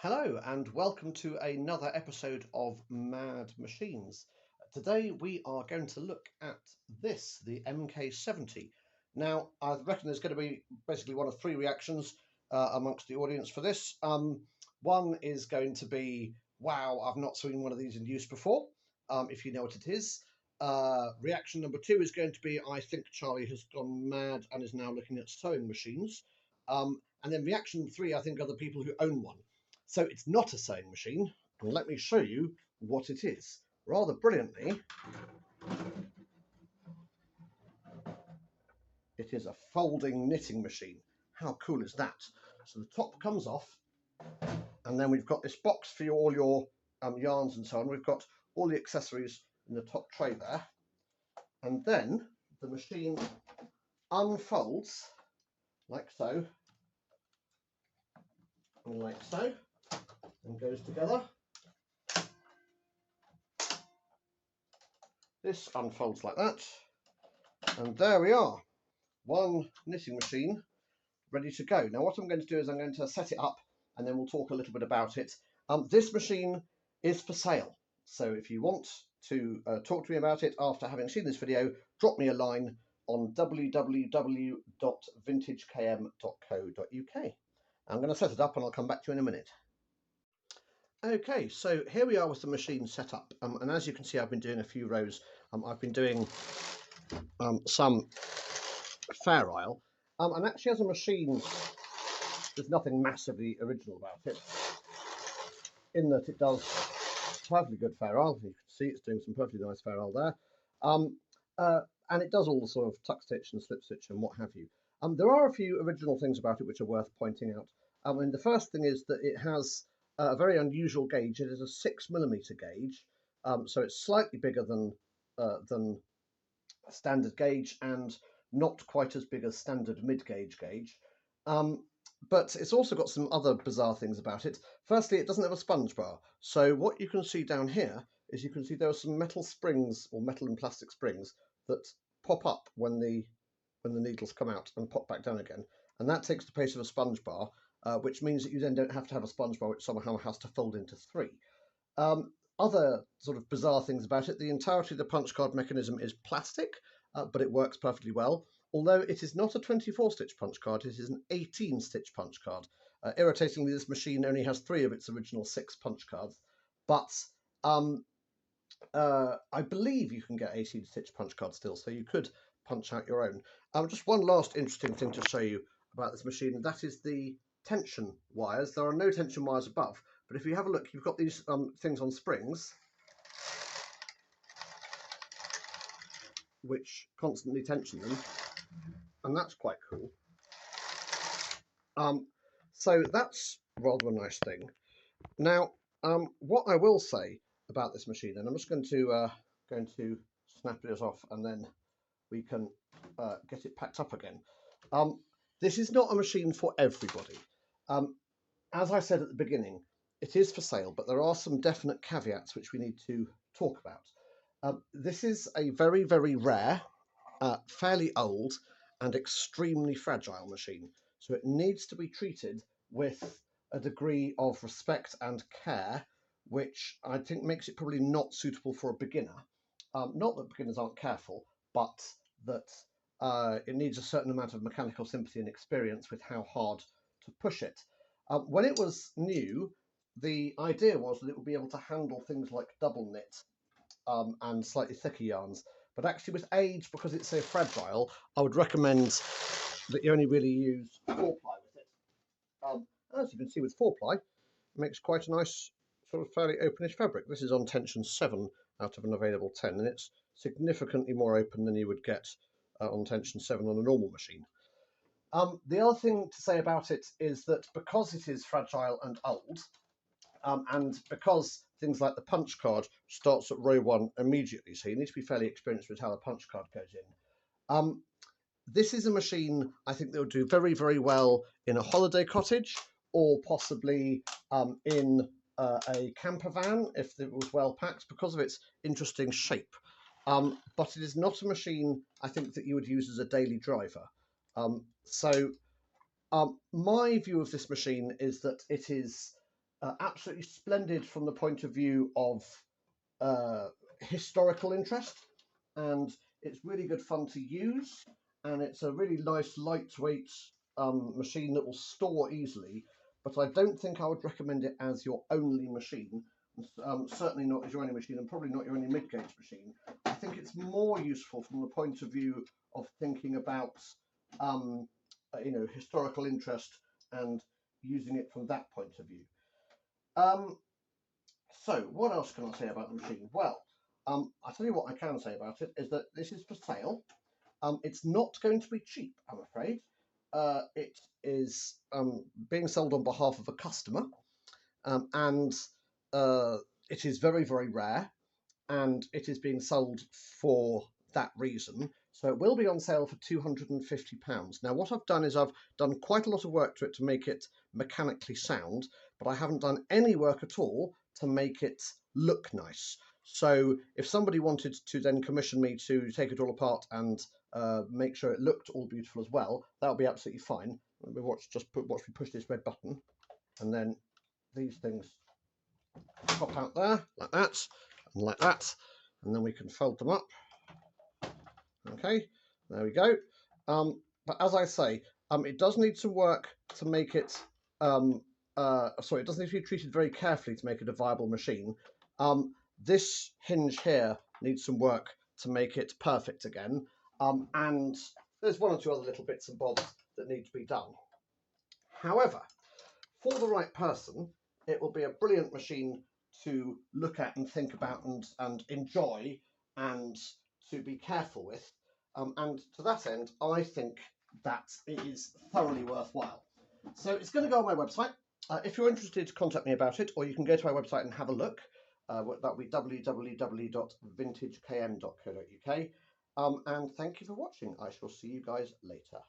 Hello and welcome to another episode of Mad Machines. Today we are going to look at the MK70. Now, I reckon there's going to be basically one of three reactions amongst the audience for this. One is going to be, wow, I've not seen one of these in use before, if you know what it is. Reaction number two is going to be, I think Charlie has gone mad and is now looking at sewing machines. And then reaction three, I think, are the people who own one. So it's not a sewing machine, and let me show you what it is. Rather brilliantly, it is a folding knitting machine. How cool is that? So the top comes off, and then we've got this box for all your yarns and so on. We've got all the accessories in the top tray there, and then the machine unfolds like so, and like so, and goes together. This unfolds like that, and there we are, one knitting machine ready to go. Now what I'm going to do is I'm going to set it up and then we'll talk a little bit about it. This machine is for sale, so if you want to talk to me about it after having seen this video, drop me a line on www.vintagekm.co.uk. I'm going to set it up and I'll come back to you in a minute. Okay, so here we are with the machine set up, and as you can see, I've been doing a few rows. I've been doing some Fair Isle, and actually as a machine, there's nothing massively original about it, in that it does perfectly good Fair Isle. You can see it's doing some perfectly nice Fair Isle there, and it does all the sort of tuck stitch and slip stitch and what have you. There are a few original things about it which are worth pointing out. And the first thing is that it has a very unusual gauge. It is a 6mm gauge, so it's slightly bigger than a standard gauge and not quite as big as standard mid-gauge gauge. But it's also got some other bizarre things about it. Firstly, it doesn't have a sponge bar. So what you can see down here is you can see there are some metal springs, or metal and plastic springs, that pop up when the needles come out and pop back down again. And that takes the place of a sponge bar, which means that you then don't have to have a sponge bar which somehow has to fold into three. Other sort of bizarre things about it, the entirety of the punch card mechanism is plastic, but it works perfectly well. Although it is not a 24-stitch punch card, it is an 18-stitch punch card. Irritatingly, this machine only has 3 of its original 6 punch cards, but I believe you can get 18-stitch punch cards still, so you could punch out your own. Just one last interesting thing to show you about this machine, and that is the tension wires. There are no tension wires above, but if you have a look, you've got these things on springs, which constantly tension them, and that's quite cool. So that's rather a nice thing. Now, what I will say about this machine, and I'm just going to snap this off, and then we can get it packed up again. This is not a machine for everybody. As I said at the beginning, it is for sale, but there are some definite caveats which we need to talk about. This is a very, very rare, fairly old, and extremely fragile machine. So it needs to be treated with a degree of respect and care, which I think makes it probably not suitable for a beginner. Not that beginners aren't careful, but that it needs a certain amount of mechanical sympathy and experience with how hard to push it. When it was new, the idea was that it would be able to handle things like double knit and slightly thicker yarns. But actually with age, because it's so fragile, I would recommend that you only really use 4-ply with it. As you can see with 4-ply, it makes quite a nice sort of fairly openish fabric. This is on tension 7 out of an available 10, and it's significantly more open than you would get on tension 7 on a normal machine. The other thing to say about it is that because it is fragile and old, and because things like the punch card starts at row 1 immediately, so you need to be fairly experienced with how the punch card goes in. This is a machine I think that would do very, very well in a holiday cottage, or possibly in a camper van if it was well packed, because of its interesting shape. But it is not a machine I think that you would use as a daily driver. My view of this machine is that it is absolutely splendid from the point of view of historical interest, and it's really good fun to use, and it's a really nice lightweight machine that will store easily, but I don't think I would recommend it as your only machine. Certainly not as your only machine, and probably not your only mid-gauge machine. I think it's more useful from the point of view of thinking about historical interest and using it from that point of view. So what else can I say about the machine? Well, I'll tell you what I can say about it is that this is for sale. It's not going to be cheap, I'm afraid. It is being sold on behalf of a customer, and it is very, very rare, and it is being sold for that reason. So it will be on sale for £250. Now, what I've done is I've done quite a lot of work to it to make it mechanically sound, but I haven't done any work at all to make it look nice. So if somebody wanted to then commission me to take it all apart and make sure it looked all beautiful as well, that would be absolutely fine. Watch me push this red button, and then these things pop out there like that and like that, and then we can fold them up. Okay, there we go. But as I say, it does need some work to make it. It does need to be treated very carefully to make it a viable machine. This hinge here needs some work to make it perfect again. And there's one or two other little bits and bobs that need to be done. However, for the right person, it will be a brilliant machine to look at and think about and enjoy and to be careful with. And to that end, I think that it is thoroughly worthwhile. So it's going to go on my website. If you're interested, contact me about it, or you can go to my website and have a look. That will be www.vintagekm.co.uk. And thank you for watching. I shall see you guys later.